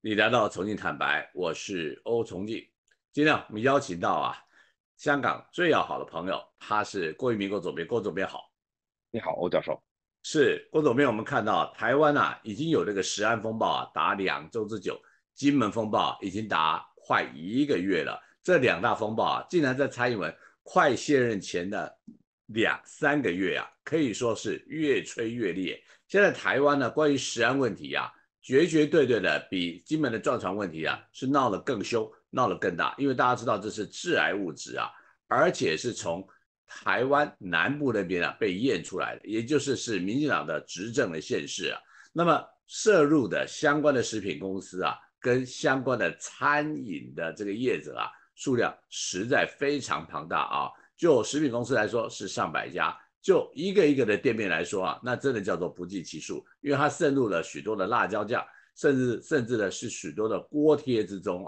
你来到重庆坦白，我是欧崇敬。今天我们邀请到香港最要好的朋友，他是郭一鸣郭总编，郭总编好。你好，欧教授。是郭总编，我们看到台湾已经有这个食安风暴达2周之久，金门风暴已经达快1个月了。这两大风暴竟然在蔡英文快卸任前的2、3个月可以说是越吹越烈。现在台湾关于食安问题绝绝对对的比金门的撞船问题是闹得更凶，闹得更大，因为大家知道这是致癌物质而且是从台湾南部那边被验出来的，也就是民进党的执政的县市那么涉入的相关的食品公司跟相关的餐饮的这个业者数量实在非常庞大就食品公司来说是上百家，就一个一个的店面来说那真的叫做不计其数，因为它渗入了许多的辣椒酱，甚至的是许多的锅贴之中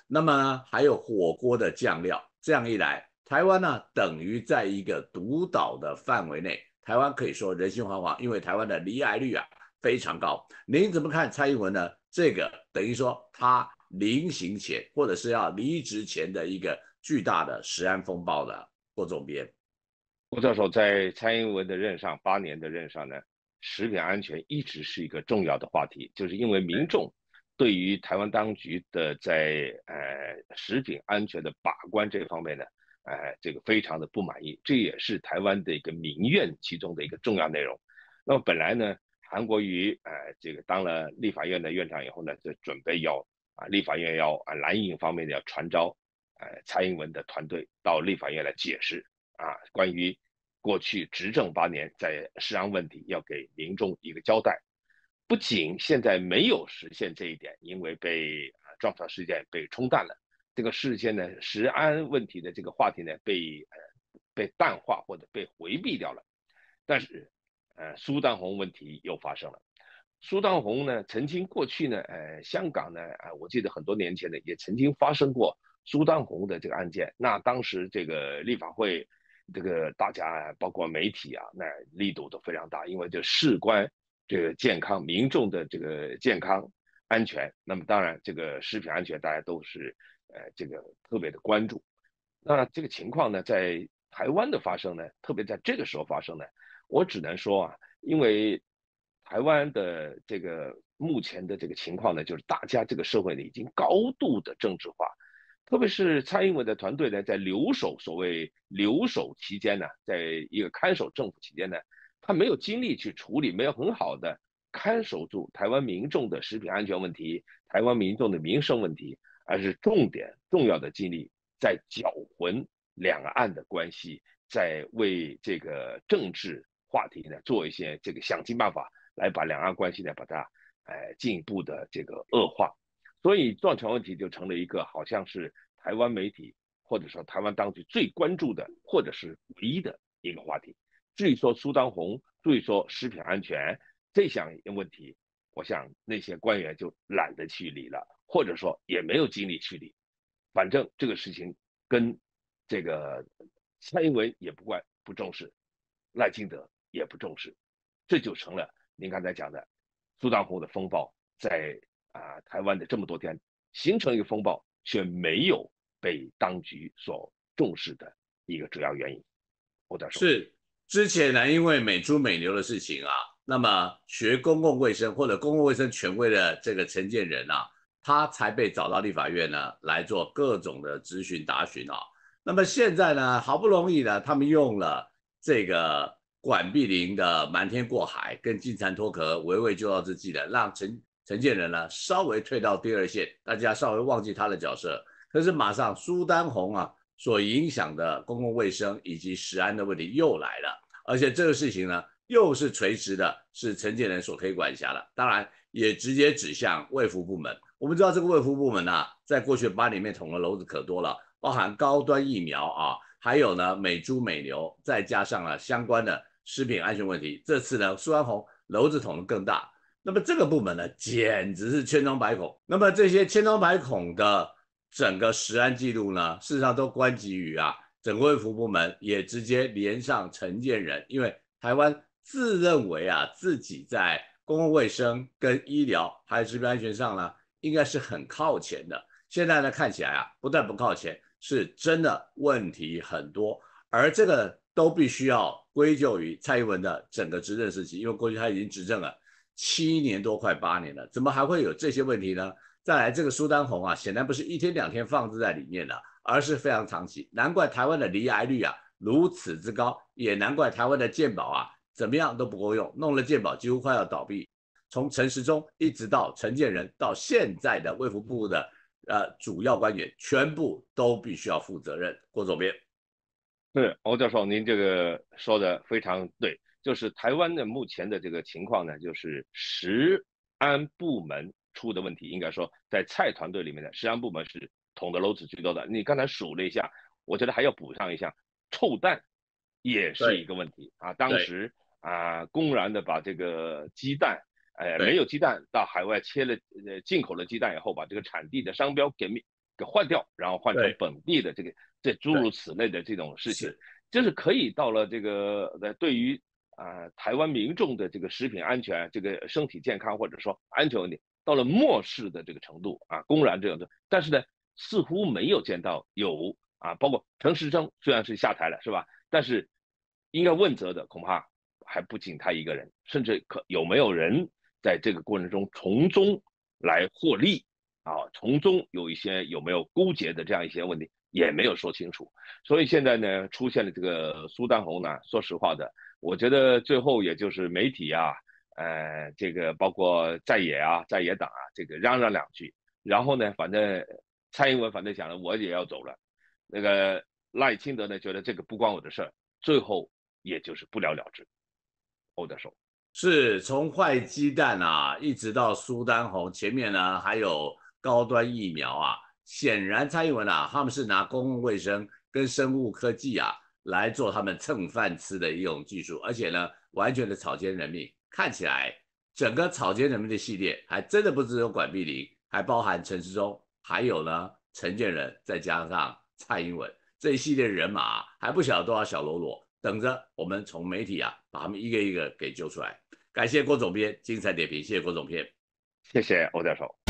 那么呢，还有火锅的酱料，这样一来，台湾等于在一个独岛的范围内，台湾可以说人心惶惶，因为台湾的离癌率非常高。您怎么看蔡英文呢？这个等于说他临行前或者是要离职前的一个巨大的食安风暴的郭总编。欧教授在蔡英文的任上8年的任上呢，食品安全一直是一个重要的话题，就是因为民众对于台湾当局的在食品安全的把关这方面呢，这个非常的不满意，这也是台湾的一个民怨其中的一个重要内容。那么本来呢，韩国瑜这个当了立法院的院长以后呢，就准备要立法院要蓝营方面的要传召蔡英文的团队到立法院来解释关于过去执政8年在食安问题要给民众一个交代。不仅现在没有实现这一点，因为被撞船事件被冲淡了，这个事件呢，食安问题的这个话题呢被淡化或者被回避掉了。但是苏丹红问题又发生了。苏丹红呢，曾经过去呢，香港呢，我记得很多年前呢，也曾经发生过苏丹红的这个案件。那当时这个立法会，这个大家包括媒体那力度都非常大，因为这事关这个健康民众的这个健康安全。那么当然，这个食品安全大家都是这个特别的关注。那这个情况呢，在台湾的发生呢，特别在这个时候发生呢，我只能说因为台湾的这个目前的这个情况呢，就是大家这个社会呢已经高度的政治化，特别是蔡英文的团队呢，在所谓留守期间呢，在一个看守政府期间呢，他没有精力去处理，没有很好的看守住台湾民众的食品安全问题、台湾民众的民生问题，而是重要的精力在搅浑两岸的关系，在为这个政治话题呢做一些这个想尽办法来把两岸关系呢把它进一步的这个恶化。所以撞船问题就成了一个好像是台湾媒体或者说台湾当局最关注的或者是唯一的一个话题。至于说苏当红，至于说食品安全这项问题，我想那些官员就懒得去理了，或者说也没有精力去理。反正这个事情跟这个蔡英文也不重视，赖清德也不重视，这就成了您刚才讲的苏当红的风暴在台湾的这么多天形成一个风暴，却没有被当局所重视的一个主要原因。我再说，是之前因为美猪美牛的事情那么学公共卫生或者公共卫生权威的这个承建人他才被找到立法院来做各种的咨询答询那么现在呢，好不容易呢，他们用了这个管碧林的瞒天过海跟金蝉脱壳、围魏救赵之计的，让陈建仁稍微退到第二线，大家稍微忘记他的角色。可是马上苏丹红所影响的公共卫生以及食安的问题又来了，而且这个事情呢，又是垂直的，是陈建仁所可以管辖的，当然也直接指向卫福部门。我们知道这个卫福部门在过去8年里面捅的篓子可多了，包含高端疫苗还有呢美猪美牛，再加上相关的食品安全问题。这次呢，苏安红篓子捅的更大。那么这个部门呢，简直是千疮百孔。那么这些千疮百孔的整个食安记录呢，事实上都关系于整个卫福部门，也直接连上陈建仁，因为台湾自认为自己在公共卫生跟医疗还有食品安全上应该是很靠前的。现在呢，看起来啊，不但不靠前，是真的问题很多，而这个都必须要归咎于蔡英文的整个执政时期，因为过去他已经执政了7年多，快8年了，怎么还会有这些问题呢？再来，这个苏丹红啊，显然不是一天两天放置在里面的，而是非常长期。难怪台湾的罹癌率啊如此之高，也难怪台湾的健保啊怎么样都不够用，弄了健保几乎快要倒闭。从陈时中一直到陈建仁，到现在的卫福部的主要官员，全部都必须要负责任。郭总编，是欧教授，您这个说的非常对，就是台湾的目前的这个情况呢，就是食安部门出的问题，应该说在蔡团队里面的食安部门是捅的篓子居多的。你刚才数了一下，我觉得还要补上一项，臭蛋也是一个问题啊。当时公然的把这个鸡蛋，没有鸡蛋到海外进口了鸡蛋以后，把这个产地的商标给换掉，然后换成本地的这诸如此类的这种事情，就是可以到了这个对于台湾民众的这个食品安全、这个身体健康或者说安全问题，到了漠视的这个程度啊，公然这样的。但是呢，似乎没有见到有包括陈时中虽然是下台了是吧？但是应该问责的恐怕还不仅他一个人，甚至有没有人在这个过程中从中来获利从中有没有勾结的这样一些问题也没有说清楚。所以现在呢，出现了这个苏丹红呢，说实话的，我觉得最后也就是媒体这个包括在野党这个嚷嚷两句，然后呢，反正蔡英文反正想了，我也要走了，那个赖清德呢觉得这个不关我的事儿，最后也就是不了了之。欧德手是从坏鸡蛋啊，一直到苏丹红，前面呢还有高端疫苗啊。显然蔡英文啊，他们是拿公共卫生跟生物科技来做他们蹭饭吃的一种技术，而且呢，完全的草菅人命。看起来整个草菅人命的系列，还真的不只有管碧玲，还包含陈时中，还有呢陈建仁，再加上蔡英文这一系列人马还不晓得多少小喽啰，等着我们从媒体把他们一个一个给揪出来。感谢郭总编精彩点评，谢谢郭总编，谢谢欧教授。